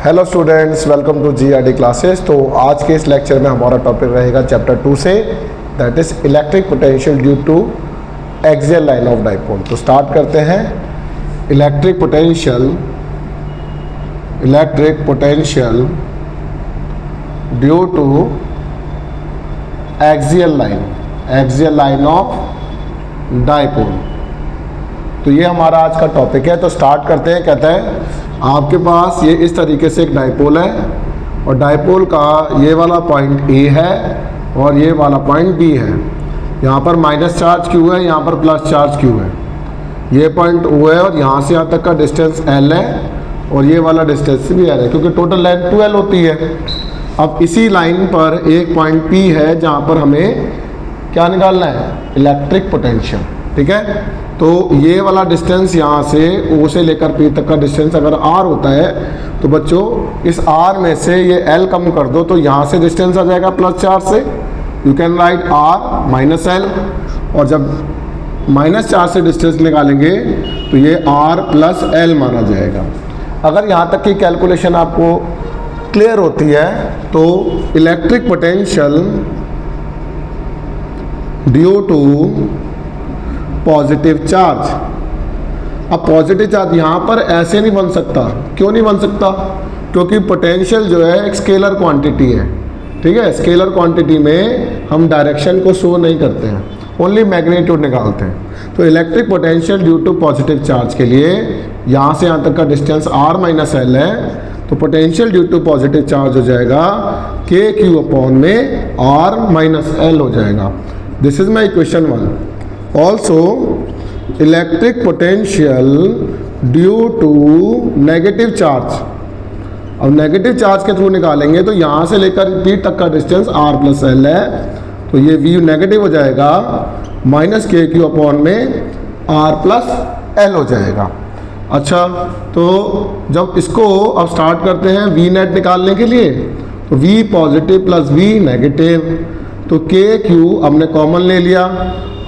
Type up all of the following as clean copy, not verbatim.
Hello students, welcome to GRD classes. तो आज के इस लेक्चर में हमारा टॉपिक रहेगा चैप्टर 2 से, that is electric potential due to axial line of dipole. तो स्टार्ट करते हैं। Electric potential due to axial line of dipole. तो ये हमारा आज का टॉपिक है। तो स्टार्ट करते हैं। कहता है आपके पास ये इस तरीके से एक डाइपोल है और डाइपोल का ये वाला पॉइंट ए है और ये वाला पॉइंट बी है। यहाँ पर माइनस चार्ज क्यू है, यहाँ पर प्लस चार्ज क्यू है। ये पॉइंट ओ है और यहाँ से यहाँ तक का डिस्टेंस एल है और ये वाला डिस्टेंस भी एल है, क्योंकि टोटल लेंथ 2L होती है। अब इसी लाइन पर एक पॉइंट पी है जहाँ पर हमें क्या निकालना है, इलेक्ट्रिक पोटेंशियल। ठीक है। तो ये वाला डिस्टेंस यहाँ से O से लेकर P तक का डिस्टेंस अगर R होता है तो बच्चों इस R में से ये L कम कर दो तो यहाँ से डिस्टेंस आ जाएगा प्लस चार्ज से। You can write R minus L, और जब माइनस चार्ज से डिस्टेंस निकालेंगे तो ये R प्लस L माना जाएगा। अगर यहाँ तक की कैलकुलेशन आपको क्लियर होती है तो electric potential due to positive charge. अब पॉजिटिव चार्ज यहाँ पर ऐसे नहीं बन सकता। क्यों नहीं बन सकता? क्योंकि पोटेंशियल जो है एक स्केलर क्वांटिटी है। ठीक है। स्केलर क्वांटिटी में हम डायरेक्शन को शो नहीं करते हैं, ओनली मैग्नीट्यूड निकालते हैं। तो electric potential due to positive charge के लिए यहाँ से यहाँ तक का डिस्टेंस R माइनस L है, तो potential due to positive charge हो जाएगा KQ अपॉन में R माइनस L हो जाएगा। This is my equation 1। Also, electric potential due to negative charge। अब नेगेटिव चार्ज के थ्रू निकालेंगे तो यहाँ से लेकर P तक का डिस्टेंस R प्लस L है, तो ये V नेगेटिव हो जाएगा, माइनस KQ अपॉन में R प्लस L हो जाएगा। अच्छा, तो जब इसको अब स्टार्ट करते हैं V नेट निकालने के लिए, तो V positive plus V negative, तो KQ हमने कॉमन ले लिया,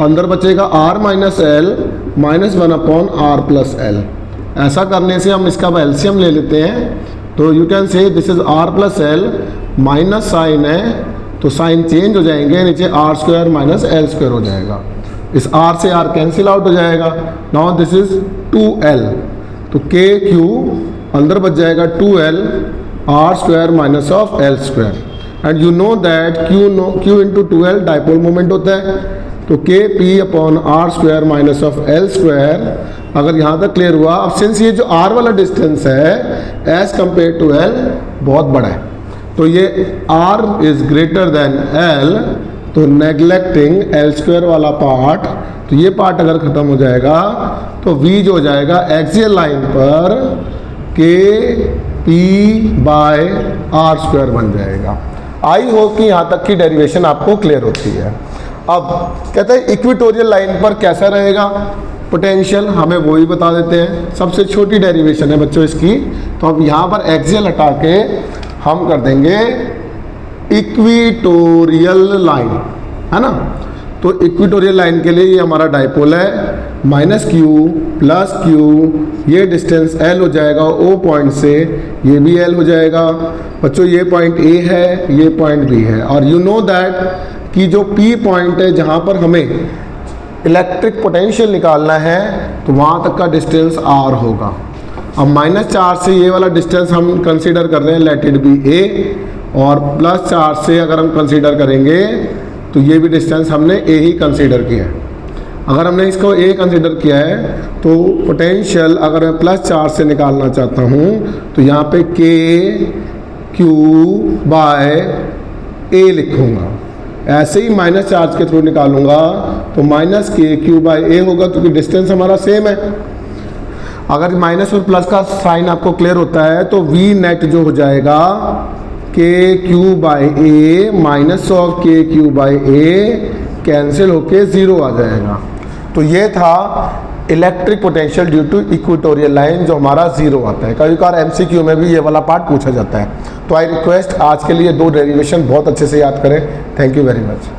अंदर बचेगा R minus L minus 1 upon R plus L। ऐसा करने से हम इसका एलसीएम ले लेते हैं, तो you can say this is R plus L, minus sign है तो साइन चेंज हो जाएंगे, नीचे R square minus L square हो जाएगा। इस R से R कैंसिल आउट हो जाएगा। नाउ दिस इज 2L, तो KQ अंदर बच जाएगा 2L R square minus of L square. And you know that Q into 2L dipole moment होता है, तो KP upon R square minus of L square. अगर यहाँ तक क्लियर हुआ। अब सिंस ये जो R वाला डिस्टेंस है एज कंपेयर टू L बहुत बड़ा है, तो ये R is greater than L, तो नेग्लेक्टिंग L स्क्वायर वाला पार्ट, तो ये पार्ट अगर ख़त्म हो जाएगा तो V जो हो जाएगा एक्सियल लाइन पर KP बाय R स्क्वायर बन जाएगा। आई होप कि यहाँ तक की डेरिवेशन आपको क्लियर होती है। अब कहते हैं इक्वेटोरियल लाइन पर कैसा रहेगा पोटेंशियल, हमें वो ही बता देते हैं। सबसे छोटी डेरिवेशन है बच्चों इसकी, तो अब यहाँ पर एक्सियल हटा के हम कर देंगे इक्वेटोरियल लाइन, है ना। तो इक्वेटोरियल लाइन के लिए ये हमारा डाइपोल है, माइनस Q प्लस Q, ये डिस्टेंस L हो जाएगा O पॉइंट से, ये भी L हो जाएगा। बच्चों ये पॉइंट A है, ये पॉइंट B है, और यू नो दैट कि जो P पॉइंट है जहाँ पर हमें इलेक्ट्रिक पोटेंशियल निकालना है, तो वहाँ तक का डिस्टेंस R होगा। अब माइनस चार्ज से ये वाला डिस्टेंस हम कंसीडर कर रहे हैं, लेट इट बी A, और प्लस चार्ज से अगर हम कंसीडर करेंगे तो ये भी डिस्टेंस हमने A ही कंसीडर किया है। अगर हमने इसको A कंसीडर किया है तो पोटेंशियल अगर मैं प्लस चार्ज से निकालना चाहता हूँ तो यहाँ पे KQ बाय A लिखूँगा। ऐसे ही माइनस चार्ज के थ्रू निकालूंगा तो माइनस KQ बाय A होगा, क्योंकि डिस्टेंस हमारा सेम है। अगर माइनस और प्लस का साइन आपको क्लियर होता है तो V नेट जो हो जाएगा KQ by A minus of KQ by A cancel होके 0 आ जाएगा। तो ये था electric potential due to equatorial line, जो हमारा 0 आता है। कभी कभार MCQ में भी ये वाला पार्ट पूछा जाता है। तो आई रिक्वेस्ट आज के लिए 2 डेरिवेशन बहुत अच्छे से याद करें। Thank you very much.